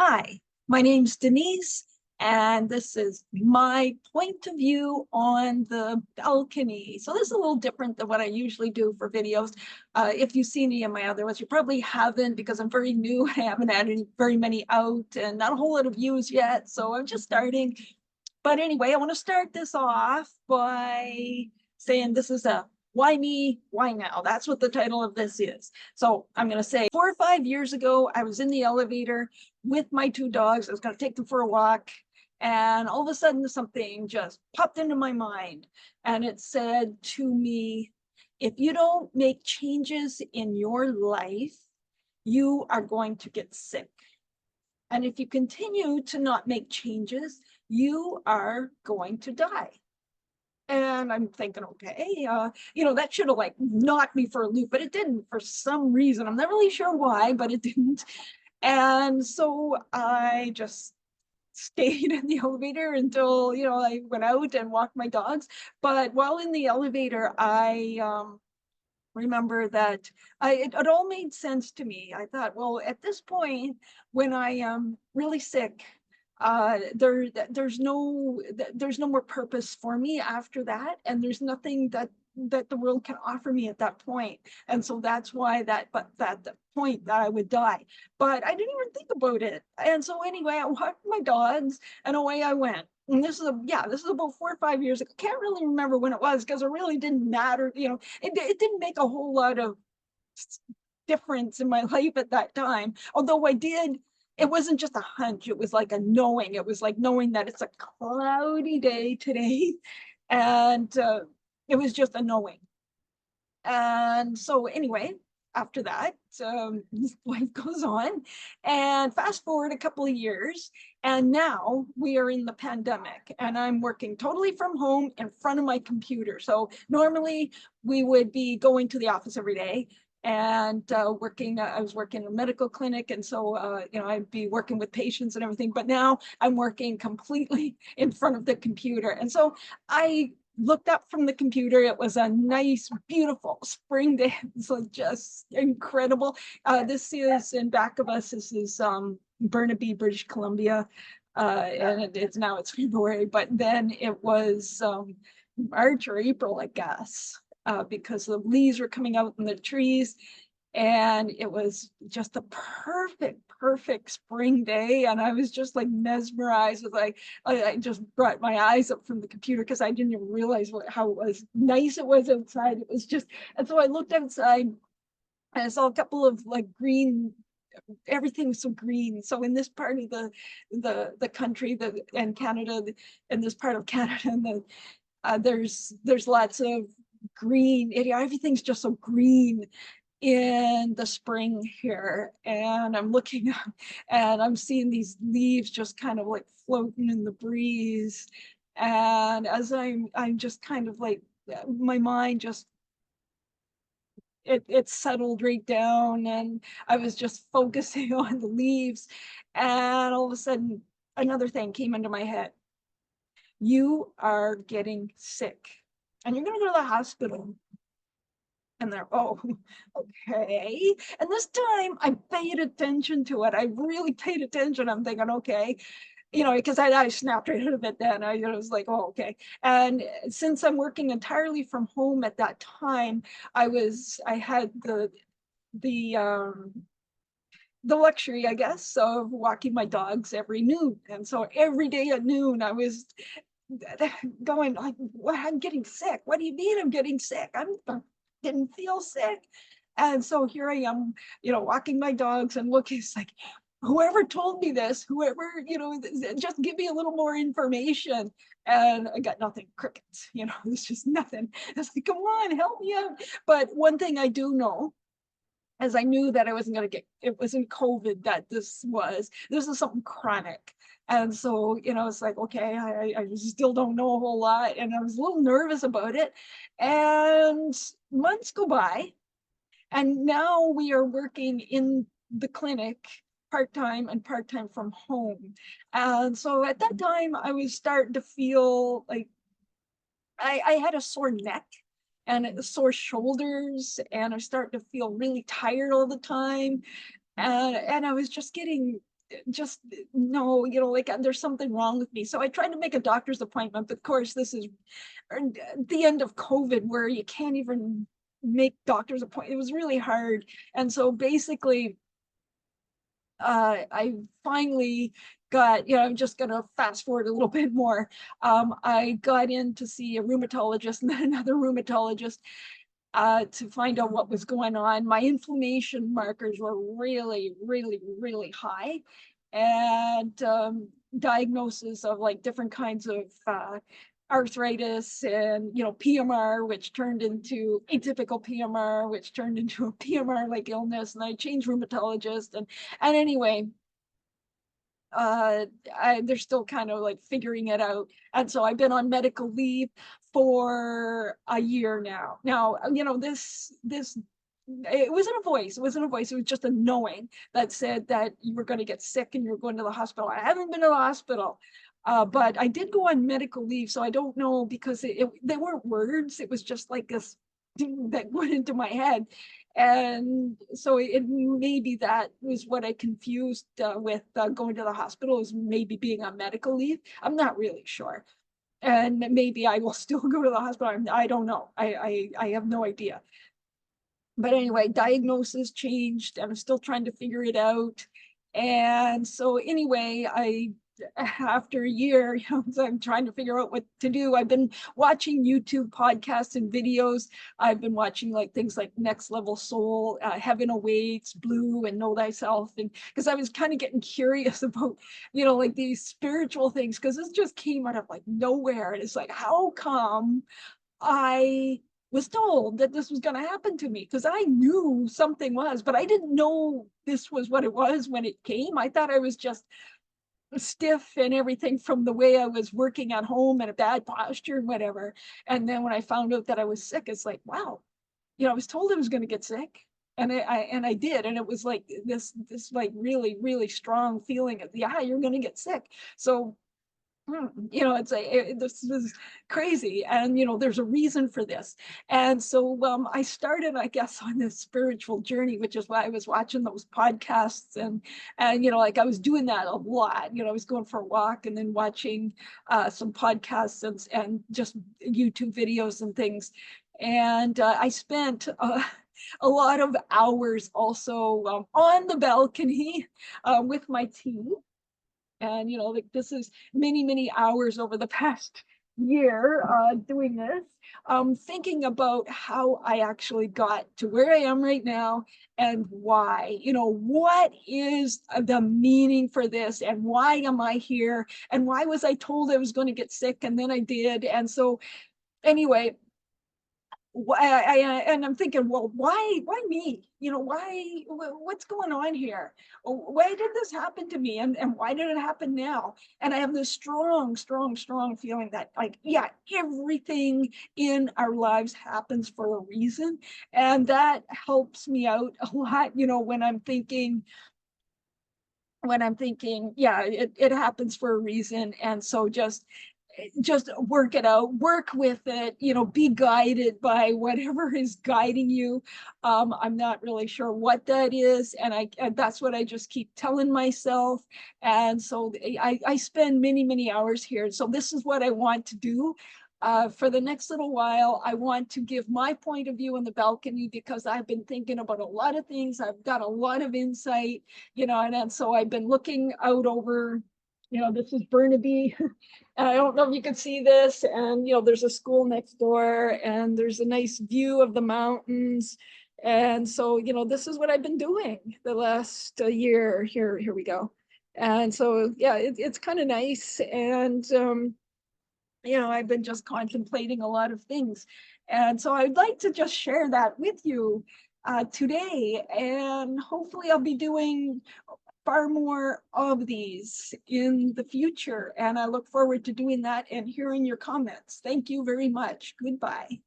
Hi, my name's Denise, and this is my point of view on the balcony. So this is a little different than what I usually do for videos. If you've seen any of my other ones, you probably haven't because I'm very new. I haven't had very many out and not a whole lot of views yet. So I'm just starting. But anyway, I want to start this off by saying this is a why me, why now? That's what the title of this is. So I'm going to say 4 or 5 years ago, I was in the elevator with my two dogs. I was going to take them for a walk. And all of a sudden, something just popped into my mind. And it said to me, if you don't make changes in your life, you are going to get sick. And if you continue to not make changes, you are going to die. And I'm thinking, okay, that should have like knocked me for a loop, but it didn't for some reason. I'm not really sure why, but it didn't. And so I just stayed in the elevator until, I went out and walked my dogs. But while in the elevator, I remember that it all made sense to me. I thought, well, at this point, when I am really sick, there's no more purpose for me after that, and there's nothing that the world can offer me at that point. And so that's why that the point that I would die. But I didn't even think about it. And so anyway, I walked my dogs and away I went. And this is about 4 or 5 years ago. Can't really remember when it was because it really didn't matter. It didn't make a whole lot of difference in my life at that time. Although it wasn't just a hunch, it was like a knowing. It was like knowing that it's a cloudy day today. And it was just a knowing. And so anyway, after that, life goes on. And fast forward a couple of years, and now we are in the pandemic, and I'm working totally from home in front of my computer. So normally we would be going to the office every day and working. I was working in a medical clinic, and so I'd be working with patients and everything. But now I'm working completely in front of the computer, and so I looked up from the computer. It was a nice, beautiful spring day. It's like just incredible. This is in back of us. This is Burnaby, British Columbia. And it's February, but then it was March or April, I guess, because the leaves were coming out in the trees. And it was just a perfect spring day. And I was just like mesmerized with I just brought my eyes up from the computer because I didn't even realize how nice it was outside. It was just, and so I looked outside and I saw a couple of like green, everything was so green. So in this part of the country and Canada, in this part of Canada, and there's lots of green. Everything's just so green in the spring here, and I'm looking up and I'm seeing these leaves just kind of like floating in the breeze. And as I'm just kind of like, my mind just, it settled right down, and I was just focusing on the leaves. And all of a sudden another thing came into my head. You are getting sick and you're going to go to the hospital. And they're, oh, okay. And this time I paid attention to it. I really paid attention. I'm thinking, okay, because I snapped right out of it then. I was like, oh, okay. And since I'm working entirely from home at that time, I had the the luxury, I guess, of walking my dogs every noon. And so every day at noon, I was going like, well, I'm getting sick. What do you mean I'm getting sick? I didn't feel sick. And so here I am, walking my dogs and looking, it's like, whoever told me this, whoever, just give me a little more information. And I got nothing, crickets, it's just nothing. It's like, come on, help me out. But one thing I do know, as I knew that I wasn't going to it wasn't COVID that this is something chronic. And so, it's like, okay, I still don't know a whole lot. And I was a little nervous about it. And months go by. And now we are working in the clinic part-time and part-time from home. And so at that time, I was starting to feel like I had a sore neck and sore shoulders, and I started to feel really tired all the time. And I was just getting just no, you know, like there's something wrong with me. So I tried to make a doctor's appointment, but of course this is the end of COVID where you can't even make doctor's appointment. It was really hard. And so basically, I finally got, you know, I'm just going to fast forward a little bit more. I got in to see a rheumatologist and then another rheumatologist to find out what was going on. My inflammation markers were really, really, really high, and diagnosis of like different kinds of arthritis and, you know, PMR, which turned into atypical PMR, which turned into a PMR like illness. And I changed rheumatologist, and anyway, they're still kind of like figuring it out. And so I've been on medical leave for a year now. Now, you know, this it wasn't a voice. It wasn't a voice. It was just a knowing that said that you were going to get sick and you were going to the hospital. I haven't been to the hospital, but I did go on medical leave. So I don't know, because they weren't words. It was just like this thing that went into my head. And so it maybe that was what I confused with going to the hospital, is maybe being on medical leave. I'm not really sure. And maybe I will still go to the hospital. I don't know. I have no idea. But anyway, diagnosis changed and I'm still trying to figure it out. And so anyway, after a year, you know, I'm trying to figure out what to do. I've been watching YouTube podcasts and videos. I've been watching like things like Next Level Soul, Heaven Awaits, Blue, and Know Thyself. And because I was kind of getting curious about, you know, like these spiritual things, because this just came out of like nowhere. And it's like, how come I was told that this was going to happen to me? Because I knew something was, but I didn't know this was what it was when it came. I thought I was just stiff and everything from the way I was working at home and a bad posture and whatever. And then when I found out that I was sick, it's like, wow, you know, I was told I was going to get sick. And I did. And it was like this like really, really strong feeling of, yeah, you're going to get sick. So you know, it's this is crazy, and you know, there's a reason for this. And so I started, I guess, on this spiritual journey, which is why I was watching those podcasts, and you know, like I was doing that a lot. You know, I was going for a walk and then watching some podcasts and just YouTube videos and things. And I spent a lot of hours also on the balcony with my tea. And, you know, like this is many, many hours over the past year doing this, thinking about how I actually got to where I am right now and why, you know, what is the meaning for this and why am I here and why was I told I was going to get sick and then I did. And so anyway, and I'm thinking, well, why me? You know, what's going on here? Why did this happen to me? And why did it happen now? And I have this strong, strong, strong feeling that like, yeah, everything in our lives happens for a reason. And that helps me out a lot, you know, when I'm thinking, yeah, it happens for a reason. And so just work it out, work with it, you know, be guided by whatever is guiding you. I'm not really sure what that is. And that's what I just keep telling myself. And so I spend many, many hours here. So this is what I want to do. For the next little while, I want to give my point of view on the balcony because I've been thinking about a lot of things. I've got a lot of insight, you know, and so I've been looking out over, you know, this is Burnaby. And I don't know if you can see this. And, you know, there's a school next door and there's a nice view of the mountains. And so, you know, this is what I've been doing the last year. Here we go. And so, yeah, it's kind of nice. And, you know, I've been just contemplating a lot of things. And so I'd like to just share that with you today. And hopefully I'll be doing far more of these in the future. And I look forward to doing that and hearing your comments. Thank you very much. Goodbye.